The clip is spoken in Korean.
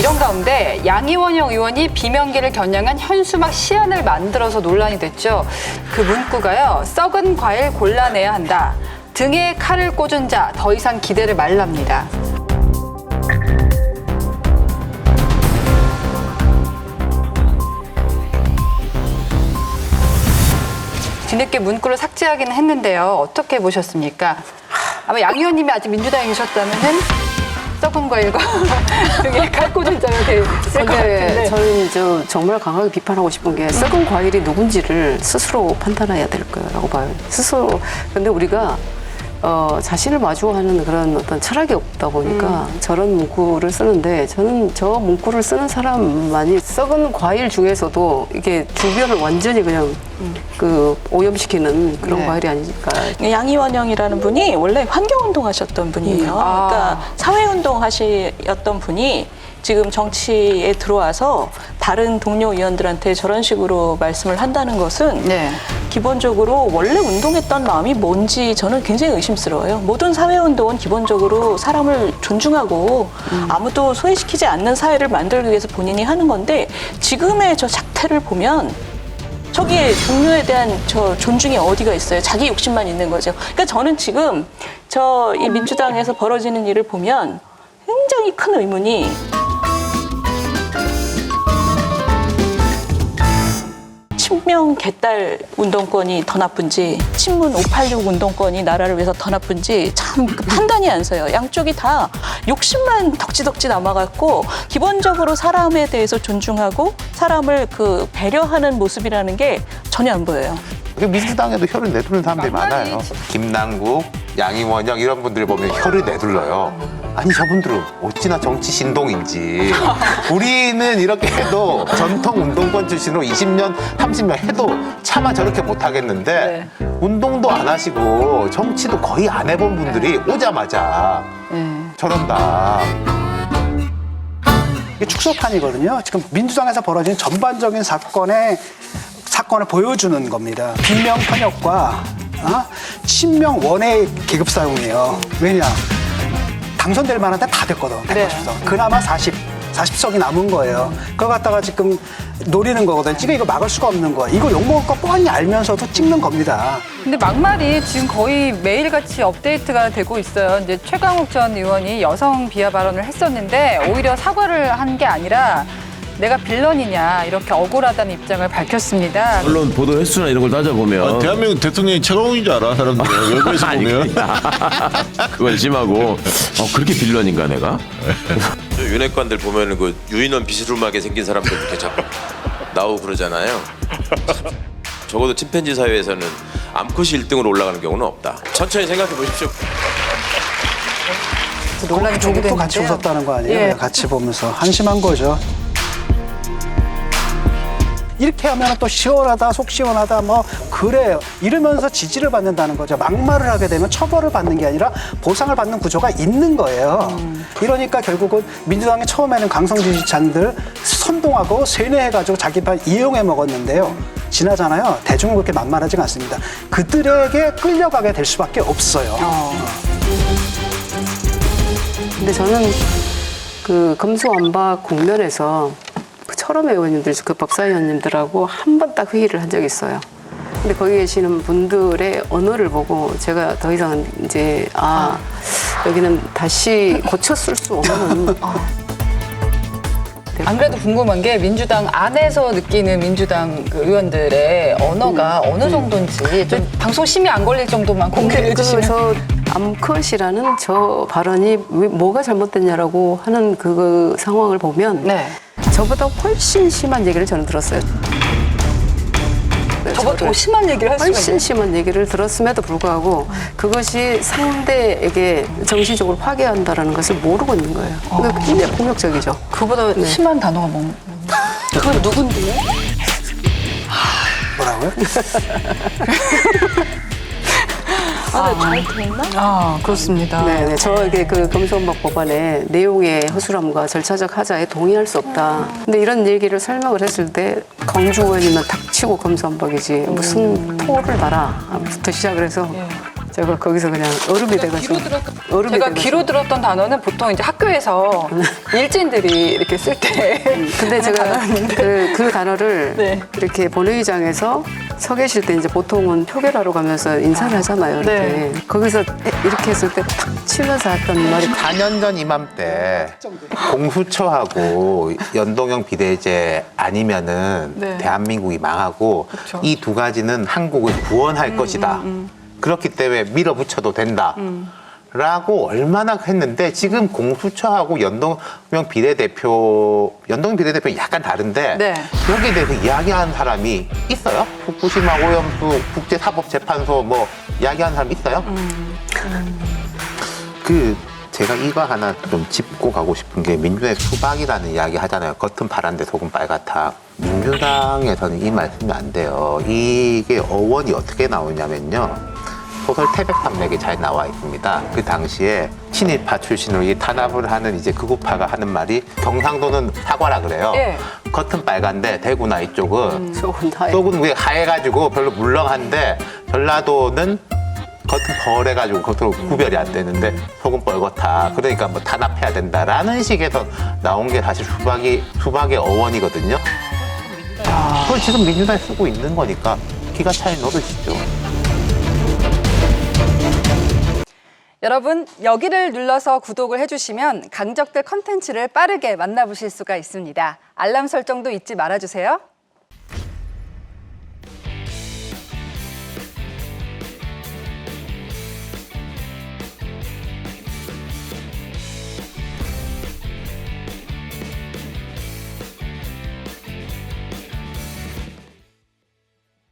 이런 가운데 양이원영 의원이 비명계를 겨냥한 현수막 시안을 만들어서 논란이 됐죠. 그 문구가요. 썩은 과일 골라내야 한다. 등에 칼을 꽂은 자 더 이상 기대를 말랍니다. 뒤늦게 문구를 삭제하기는 했는데요. 어떻게 보셨습니까? 아마 양 의원님이 아직 민주당에 계셨다면은 썩은 과일과 등에 칼 꽂은 자가 됐을 것 같은데. 저는 정말 강하게 비판하고 싶은 게 썩은 과일이 누군지를 스스로 판단해야 될 거라고 봐요. 스스로. 근데 우리가 자신을 마주하는 그런 어떤 철학이 없다 보니까 저런 문구를 쓰는데 저는 저 문구를 쓰는 사람만이 썩은 과일 중에서도 이게 주변을 완전히 그냥 오염시키는 그런 네. 과일이 아닐까. 양이원영이라는 분이 원래 환경운동 하셨던 분이에요. 그러니까 사회운동 하셨던 분이 지금 정치에 들어와서 다른 동료 의원들한테 저런 식으로 말씀을 한다는 것은 네. 기본적으로 원래 운동했던 마음이 뭔지 저는 굉장히 의심스러워요. 모든 사회운동은 기본적으로 사람을 존중하고 아무도 소외시키지 않는 사회를 만들기 위해서 본인이 하는 건데 지금의 저 작태를 보면 저기에 동료에 대한 저 존중이 어디가 있어요? 자기 욕심만 있는 거죠. 그러니까 저는 지금 이 민주당에서 벌어지는 일을 보면 굉장히 큰 의문이 친명 개딸 운동권이 더 나쁜지 친문 586 운동권이 나라를 위해서 더 나쁜지 참 판단이 안 서요. 양쪽이 다 욕심만 덕지덕지 남아갖고 기본적으로 사람에 대해서 존중하고 사람을 배려하는 모습이라는 게 전혀 안 보여요. 민주당에도 혀를 내두르는 사람들이 많아요. 김남국, 양이원영 이런 분들 보면 혀를 내둘러요. 아니 저분들은 어찌나 정치 신동인지. 우리는 이렇게 해도 전통 운동권 출신으로 20년, 30년 해도 차마 저렇게 못하겠는데 운동도 안 하시고 정치도 거의 안 해본 분들이 오자마자 저런다. 이게 축소판이거든요. 지금 민주당에서 벌어진 전반적인 사건을 보여주는 겁니다. 비명 편협과 친명 원의 계급 사용이에요. 왜냐? 당선될 만한데 다 됐거든. 150석. 그나마 40석이 남은 거예요. 그걸 갖다가 지금 노리는 거거든. 지금 이거 막을 수가 없는 거야. 이거 욕먹을 거 뻔히 알면서도 찍는 겁니다. 근데 막말이 지금 거의 매일같이 업데이트가 되고 있어요. 이제 최강욱 전 의원이 여성 비하 발언을 했었는데 오히려 사과를 한 게 아니라 내가 빌런이냐 이렇게 억울하다는 입장을 밝혔습니다. 언론 보도 횟수나 이런 걸 따져보면 대한민국 대통령이 최강욱인 줄 알아 사람들 외부에서 보면. 그건 심하고 그렇게 빌런인가 내가? 윤핵관들 보면은 그 유인원 비스름하게 생긴 사람들 이렇게 자꾸 나오고 그러잖아요. 적어도 침팬지 사회에서는 암컷이 1등으로 올라가는 경우는 없다. 천천히 생각해 보십시오. 논란이 저것도 되기도 같이 했는데요. 웃었다는 거 아니에요? 예. 같이 보면서 한심한 거죠. 이렇게 하면 또 시원하다, 속 시원하다, 그래요. 이러면서 지지를 받는다는 거죠. 막말을 하게 되면 처벌을 받는 게 아니라 보상을 받는 구조가 있는 거예요. 이러니까 결국은 민주당이 처음에는 강성 지지자들 선동하고 세뇌해가지고 자기 판 이용해 먹었는데요. 지나잖아요. 대중은 그렇게 만만하지가 않습니다. 그들에게 끌려가게 될 수밖에 없어요. 근데 저는 금수완박 국면에서 철험의 의원님들, 법사위원님들하고 한 번 딱 회의를 한 적이 있어요. 근데 거기 계시는 분들의 언어를 보고 제가 더 이상은 이제 여기는 다시 고쳤을 수 없는. 안 그래도 궁금한 게 민주당 안에서 느끼는 민주당 의원들의 언어가 어느 정도인지 좀 방송 심의 안 걸릴 정도만 공개를 해주시면. 저 암컷이라는 저 발언이 뭐가 잘못됐냐라고 하는 그 상황을 보면 네. 저보다 훨씬 심한 얘기를 저는 들었어요. 저보다 더 심한 얘기를 할 수가 훨씬 있나요? 심한 얘기를 들었음에도 불구하고 그것이 상대에게 정신적으로 파괴한다는 것을 모르고 있는 거예요. 그러니까 굉장히 폭력적이죠. 그보다 심한 단어가 뭐? 그건 누군데요? 뭐라고요? 잘 들었나? 그렇습니다. 네네. 저에게 금수원박 법안의 내용의 허술함과 절차적 하자에 동의할 수 없다. 근데 이런 얘기를 설명을 했을 때 강주 의원이면 닥치고 금수원박이지 무슨 토를 달아 부터 시작을 해서 제가 거기서 그냥 얼음이 돼가지고 얼음이 제가 돼가지고. 귀로 들었던 단어는 보통 이제 학교에서 일진들이 이렇게 쓸 때. 근데 제가 그 단어를 네. 이렇게 본회의장에서 서 계실 때 이제 보통은 표결하러 가면서 인사를 하잖아요. 이렇게. 네. 거기서 이렇게 했을 때 탁 치면서 했던 말이 4년 전 이맘때 공수처하고 연동형 비례제 아니면은 네. 대한민국이 망하고 그쵸. 이 두 가지는 한국을 구원할 것이다. 그렇기 때문에 밀어붙여도 된다. 라고 얼마나 했는데 지금 공수처하고 연동형 비례대표는 약간 다른데 네. 여기에 대해서 이야기하는 사람이 있어요? 후쿠시마 오염수 국제사법재판소 뭐 이야기하는 사람 있어요? 제가 이거 하나 좀 짚고 가고 싶은 게 민주당의 수박이라는 이야기 하잖아요. 겉은 파란데 속은 빨갛다. 민주당에서는 이 말씀이 안 돼요. 이게 어원이 어떻게 나오냐면요. 소설 태백산맥에 잘 나와 있습니다. 그 당시에 친일파 출신으로 이 탄압을 하는 이제 극우파가 하는 말이 경상도는 사과라 그래요. 예. 겉은 빨간데 대구나 이쪽은 속은 다 속은 왜 하얘가지고 별로 물렁한데 전라도는 겉은 벌해가지고 겉으로 구별이 안 되는데 속은 뻘겋다. 그러니까 뭐 탄압해야 된다라는 식에서 나온 게 사실 수박의 어원이거든요. 그걸 지금 민주당이 쓰고 있는 거니까 기가 차에 넣으시죠. 여러분, 여기를 눌러서 구독을 해주시면 강적들 컨텐츠를 빠르게 만나보실 수가 있습니다. 알람 설정도 잊지 말아주세요.